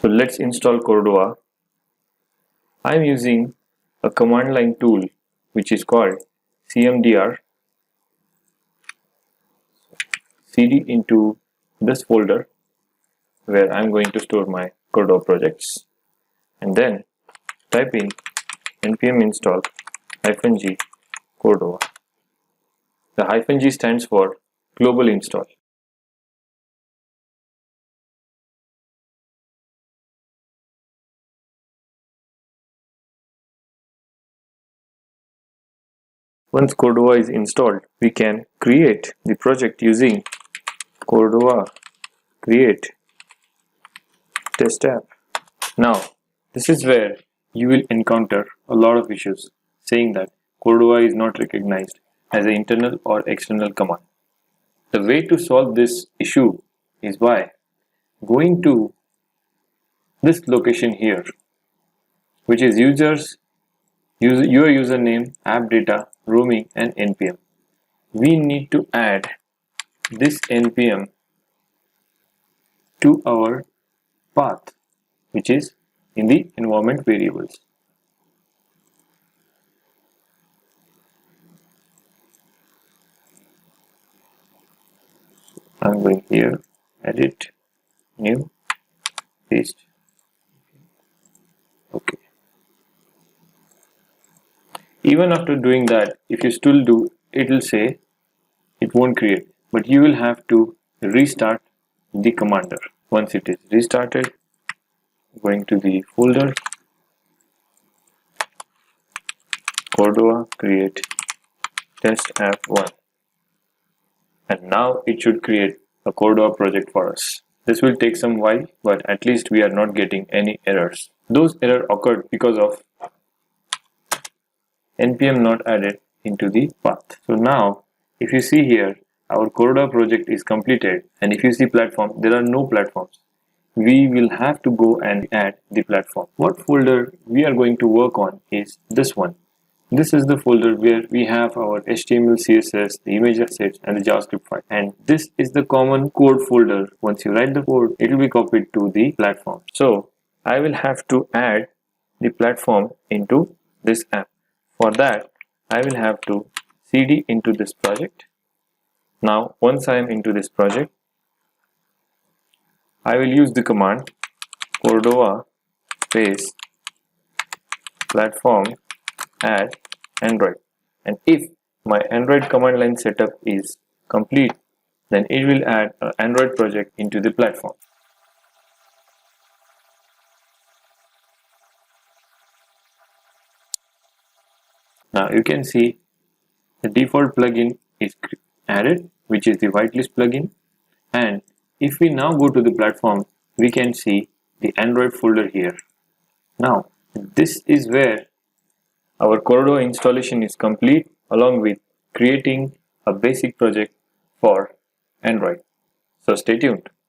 So let's install Cordova. I'm using a command line tool which is called cmdr. cd into this folder where I'm going to store my Cordova projects, and then type in npm install -g Cordova. The -g stands for global install. Once Cordova is installed, we can create the project using Cordova create test app. Now, this is where you will encounter a lot of issues saying that Cordova is not recognized as an internal or external command. The way to solve this issue is by going to this location here, which is your username, app data, roaming, and npm. We need to add this npm to our path, which is in the environment variables. I'm going here, edit, new, paste. Okay. Even after doing that, if you still do, it will say it won't create, but you will have to restart the commander. Once it is restarted, going to the folder Cordova create test app 1, and now it should create a Cordova project for us. This will take some while, but at least we are not getting any errors. Those errors occurred because of npm not added into the path. So now if you see here, our Cordova project is completed, and if you see platform, there are no platforms. We will have to go and add the platform. What folder we are going to work on is this one. This is the folder where we have our HTML, CSS, the image assets, and the JavaScript file. And this is the common code folder. Once you write the code, it will be copied to the platform. So I will have to add the platform into this app. For that, I will have to cd into this project. Now, once I am into this project, I will use the command Cordova space platform add Android, and if my Android command line setup is complete, then it will add an Android project into the platform. Now you can see the default plugin is added, which is the whitelist plugin, and if we now go to the platform, we can see the Android folder here. Now this is where our Cordova installation is complete, along with creating a basic project for Android. So stay tuned.